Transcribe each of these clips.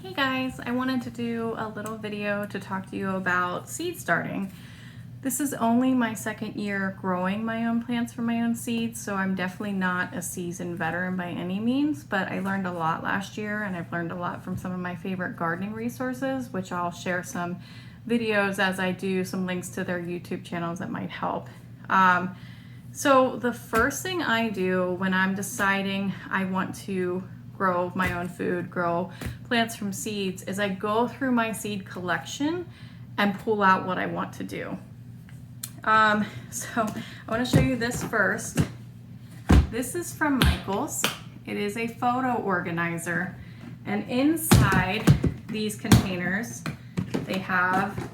Hey guys, I wanted to do a little video to talk to you about seed starting. This is only my second year growing my own plants from my own seeds, so I'm definitely not a seasoned veteran by any means, but I learned a lot last year and I've learned a lot from some of my favorite gardening resources, which I'll share some videos as I do, some links to their YouTube channels that might help. So the first thing I do when I'm deciding I want to grow my own food, grow plants from seeds, is I go through my seed collection and pull out what I want to do. So I want to show you this first. This is from Michael's. It is a photo organizer, and inside these containers they have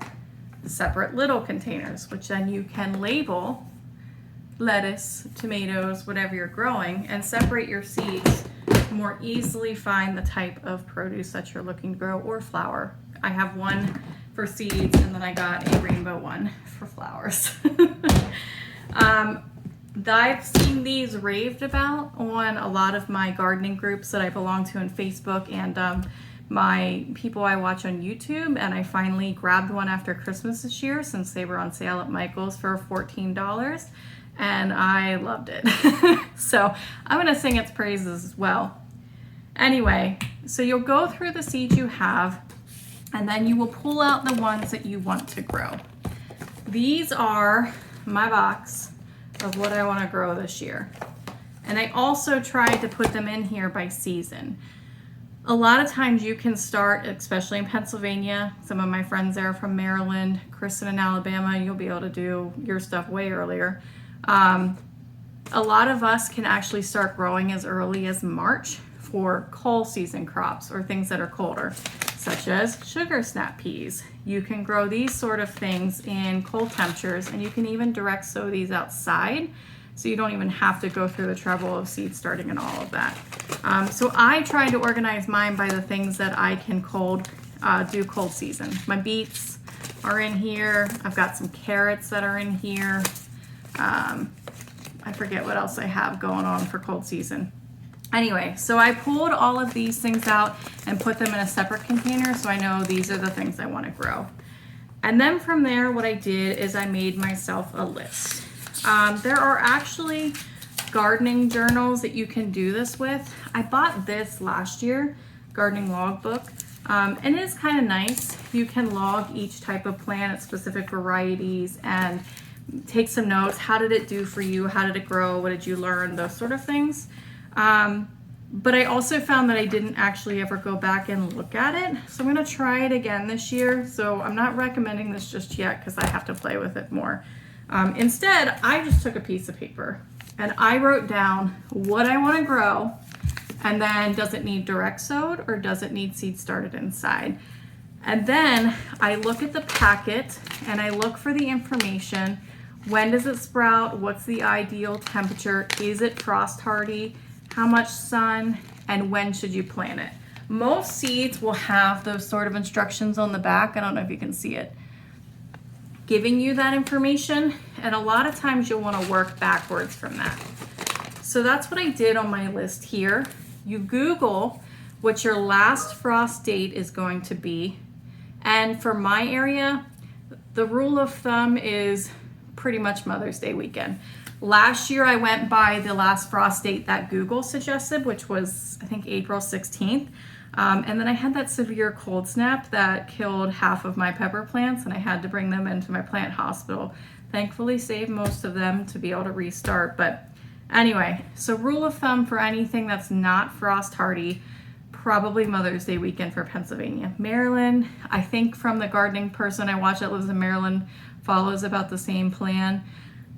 separate little containers, which then you can label lettuce, tomatoes, whatever you're growing, and separate your seeds to more easily find the type of produce that you're looking to grow, or flower. I have one for seeds and then I got a rainbow one for flowers. I've seen these raved about on a lot of my gardening groups that I belong to on Facebook and my people I watch on YouTube, and I finally grabbed one after Christmas this year since they were on sale at Michael's for $14. And I loved it. So I'm gonna sing its praises as well. Anyway, so you'll go through the seeds you have, and then you will pull out the ones that you want to grow. These are my box of what I wanna grow this year. And I also tried to put them in here by season. A lot of times you can start, especially in Pennsylvania, some of my friends there are from Maryland, Kristen in Alabama, you'll be able to do your stuff way earlier. A lot of us can actually start growing as early as March for cold season crops or things that are colder, such as sugar snap peas. You can grow these sort of things in cold temperatures, and you can even direct sow these outside, so you don't even have to go through the trouble of seed starting and all of that. So I try to organize mine by the things that I can do cold season. My beets are in here. I've got some carrots that are in here. I forget what else I have going on for cold season. Anyway, so I pulled all of these things out and put them in a separate container so I know these are the things I want to grow. And then from there, what I did is I made myself a list. There are actually gardening journals that you can do this with. I bought this last year, gardening logbook, and it is kind of nice. You can log each type of plant at specific varieties and take some notes. How did it do for you? How did it grow? What did you learn? Those sort of things. But I also found that I didn't actually ever go back and look at it. So I'm going to try it again this year. So I'm not recommending this just yet because I have to play with it more. Instead, I just took a piece of paper and I wrote down what I want to grow, and then does it need direct sowed or does it need seed started inside? And then I look at the packet and I look for the information. When does it sprout? What's the ideal temperature? Is it frost hardy? How much sun? And when should you plant it? Most seeds will have those sort of instructions on the back. I don't know if you can see it, giving you that information. And a lot of times you'll want to work backwards from that. So that's what I did on my list here. You Google what your last frost date is going to be. And for my area, the rule of thumb is pretty much Mother's Day weekend. Last year I went by the last frost date that Google suggested, which was I think April 16th. And then I had that severe cold snap that killed half of my pepper plants, and I had to bring them into my plant hospital. Thankfully saved most of them to be able to restart. But anyway, so rule of thumb for anything that's not frost hardy, probably Mother's Day weekend for Pennsylvania. Maryland, I think from the gardening person I watch that lives in Maryland, follows about the same plan.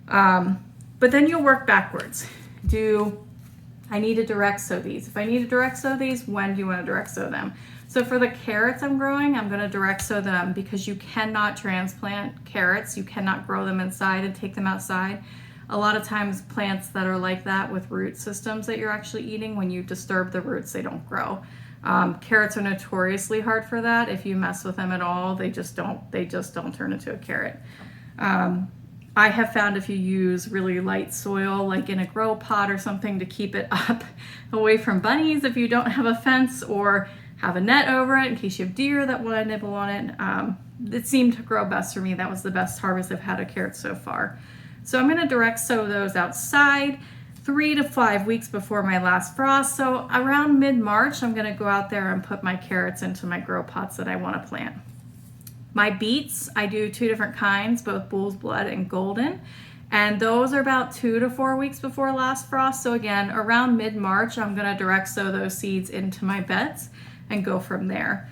But then you'll work backwards. I need to direct sow these? If I need to direct sow these, when do you want to direct sow them? So for the carrots I'm growing, I'm going to direct sow them because you cannot transplant carrots. You cannot grow them inside and take them outside. A lot of times plants that are like that with root systems that you're actually eating, when you disturb the roots, they don't grow. Carrots are notoriously hard for that. If you mess with them at all, they just don't turn into a carrot. I have found if you use really light soil, like in a grow pot or something, to keep it up away from bunnies if you don't have a fence, or have a net over it in case you have deer that want to nibble on it. It seemed to grow best for me. That was the best harvest I've had of carrots so far. So I'm going to direct sow those outside 3 to 5 weeks before my last frost. So around mid-March, I'm going to go out there and put my carrots into my grow pots that I want to plant. My beets, I do 2 different kinds, both bull's blood and golden. And those are about 2 to 4 weeks before last frost. So again, around mid-March, I'm going to direct sow those seeds into my beds and go from there.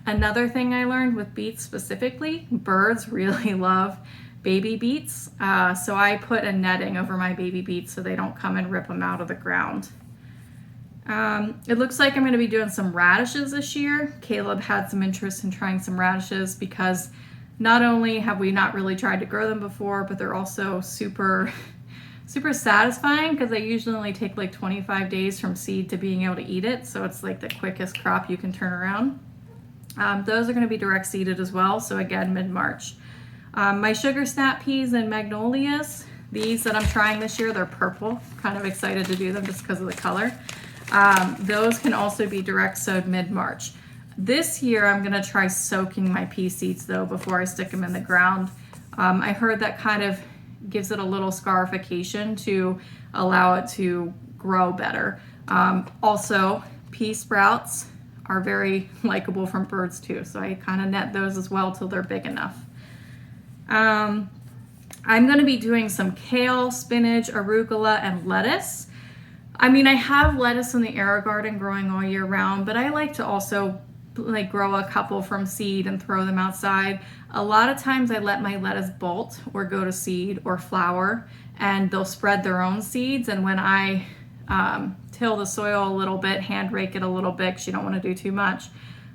Another thing I learned with beets specifically, birds really love baby beets. So I put a netting over my baby beets so they don't come and rip them out of the ground. It looks like I'm going to be doing some radishes this year. Caleb had some interest in trying some radishes because not only have we not really tried to grow them before, but they're also super satisfying because they usually only take like 25 days from seed to being able to eat it. So it's like the quickest crop you can turn around. Those are going to be direct seeded as well. So again, mid-March. My sugar snap peas and magnolias, these that I'm trying this year, they're purple. Kind of excited to do them just because of the color. Those can also be direct sowed mid-March. This year I'm going to try soaking my pea seeds though before I stick them in the ground. I heard that kind of gives it a little scarification to allow it to grow better. Also, pea sprouts are very likable from birds too, so I kind of net those as well till they're big enough. I'm going to be doing some kale, spinach, arugula, and lettuce. I mean, I have lettuce in the air garden growing all year round, but I like to also like grow a couple from seed and throw them outside. A lot of times I let my lettuce bolt or go to seed or flower, and they'll spread their own seeds. And when I till the soil a little bit, hand rake it a little bit because you don't want to do too much,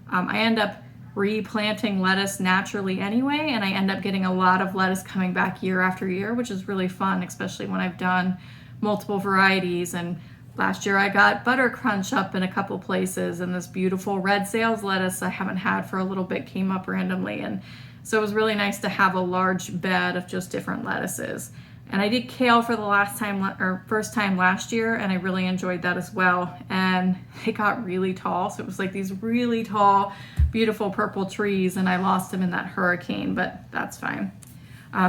I end up replanting lettuce naturally anyway, and I end up getting a lot of lettuce coming back year after year, which is really fun, especially when I've done multiple varieties. And last year I got butter crunch up in a couple places, and this beautiful red sales lettuce I haven't had for a little bit came up randomly, and so it was really nice to have a large bed of just different lettuces. And I did kale for the first time last year, and I really enjoyed that as well. And it got really tall, so it was like these really tall, beautiful purple trees, and I lost them in that hurricane, but that's fine.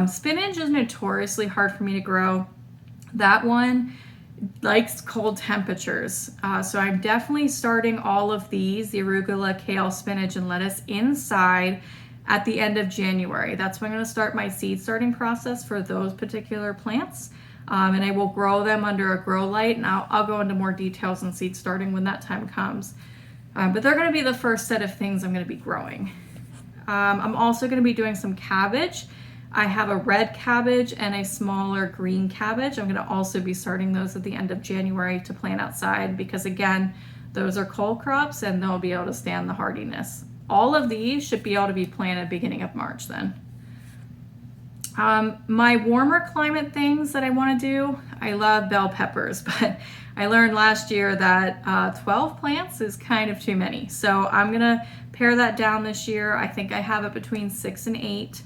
Spinach is notoriously hard for me to grow. That one likes cold temperatures. So I'm definitely starting all of these, the arugula, kale, spinach, and lettuce, inside at the end of January. That's when I'm going to start my seed starting process for those particular plants. And I will grow them under a grow light, and I'll go into more details on seed starting when that time comes. But they're going to be the first set of things I'm going to be growing. I'm also going to be doing some cabbage. I have a red cabbage and a smaller green cabbage. I'm going to also be starting those at the end of January to plant outside because, again, those are cold crops and they'll be able to stand the hardiness. All of these should be able to be planted beginning of March then. My warmer climate things that I want to do, I love bell peppers, but I learned last year that 12 plants is kind of too many. So I'm going to pare that down this year. I think I have it between 6 and 8.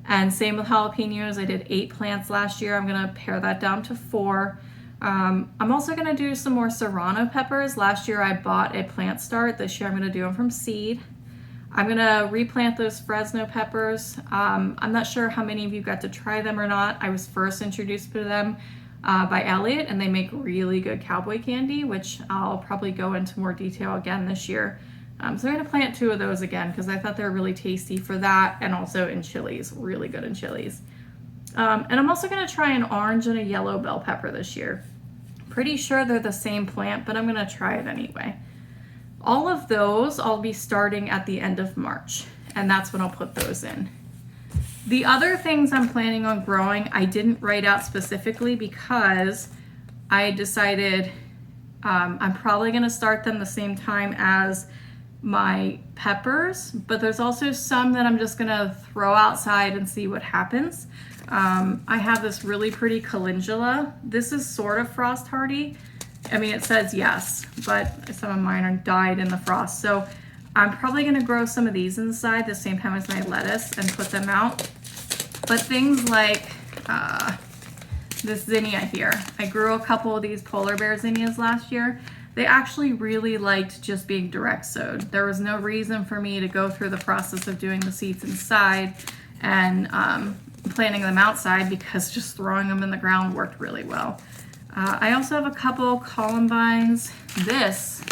And same with jalapenos. I did 8 plants last year. I'm going to pare that down to 4. I'm also going to do some more serrano peppers. Last year I bought a plant start. This year I'm going to do them from seed. I'm going to replant those Fresno peppers. I'm not sure how many of you got to try them or not. I was first introduced to them by Elliot, and they make really good cowboy candy, which I'll probably go into more detail again this year. So I'm going to plant 2 of those again because I thought they were really tasty for that, and also in chilies, really good in chilies. And I'm also going to try an orange and a yellow bell pepper this year. Pretty sure they're the same plant, but I'm going to try it anyway. All of those I'll be starting at the end of March, and that's when I'll put those in. The other things I'm planning on growing, I didn't write out specifically because I decided I'm probably going to start them the same time as my peppers, but there's also some that I'm just going to throw outside and see what happens. I have this really pretty calendula. This is sort of frost hardy. I mean, it says yes, but some of mine are died in the frost. So I'm probably going to grow some of these inside the same time as my lettuce and put them out. But things like this zinnia here. I grew a couple of these polar bear zinnias last year. they actually really liked just being direct sowed. There was no reason for me to go through the process of doing the seeds inside and planting them outside, because just throwing them in the ground worked really well. I also have a couple columbines. This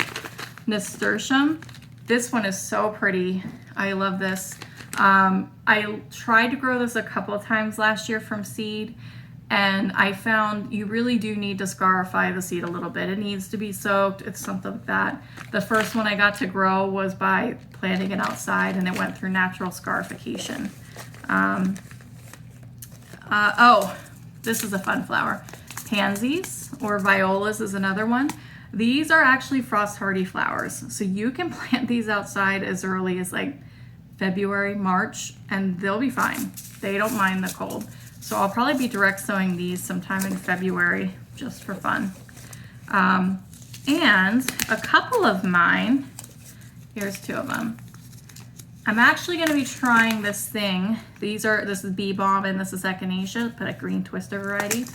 Nasturtium, this one is so pretty. I love this. I tried to grow this a couple of times last year from seed, and I found you really do need to scarify the seed a little bit. It needs to be soaked. It's something like that. The first one I got to grow was by planting it outside, and it went through natural scarification. Oh, this is a fun flower. Pansies or violas is another one. These are actually frost hardy flowers. So you can plant these outside as early as like February, March, and they'll be fine. They don't mind the cold. So I'll probably be direct sowing these sometime in February just for fun. And a couple of mine, here's two of them. I'm actually going to be trying this thing. This is bee balm and this is echinacea, but a green twister variety.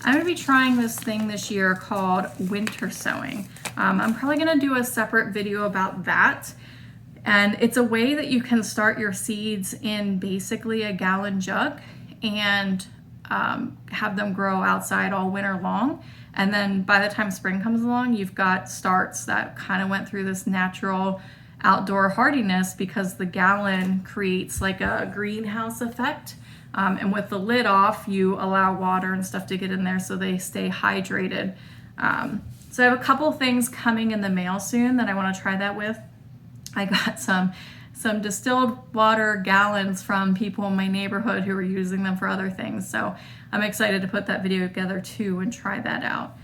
I'm going to be trying this thing this year called winter sowing. I'm probably going to do a separate video about that. And it's a way that you can start your seeds in basically a gallon jug and have them grow outside all winter long. And then by the time spring comes along, you've got starts that kind of went through this natural outdoor hardiness, because the gallon creates like a greenhouse effect. And with the lid off, you allow water and stuff to get in there so they stay hydrated. So I have a couple things coming in the mail soon that I want to try that with. I got some distilled water gallons from people in my neighborhood who are using them for other things. So I'm excited to put that video together too and try that out.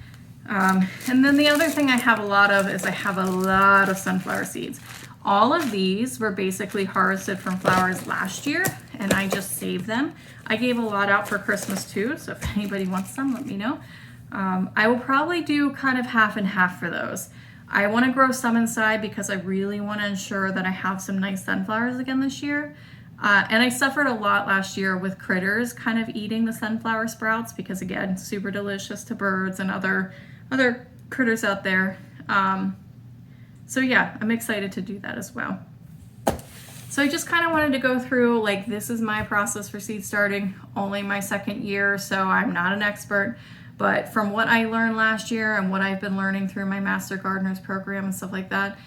And then the other thing I have a lot of is I have a lot of sunflower seeds. All of these were basically harvested from flowers last year, and I just saved them. I gave a lot out for Christmas too, so if anybody wants some, let me know. I will probably do kind of half and half for those. I want to grow some inside because I really want to ensure that I have some nice sunflowers again this year. And I suffered a lot last year with critters kind of eating the sunflower sprouts, because again, super delicious to birds and other critters out there. So yeah, I'm excited to do that as well. So I just kind of wanted to go through, like, this is my process for seed starting, only my second year, so I'm not an expert, but from what I learned last year and what I've been learning through my Master Gardeners program and stuff like that,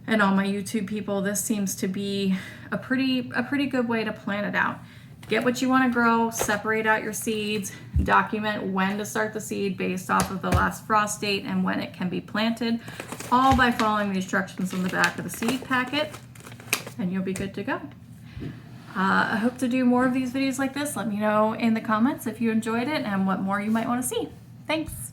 and all my YouTube people, this seems to be a pretty good way to plan it out. Get what you want to grow, separate out your seeds, document when to start the seed based off of the last frost date and when it can be planted, all by following the instructions on the back of the seed packet, and you'll be good to go. I hope to do more of these videos like this. Let me know in the comments if you enjoyed it and what more you might want to see. Thanks.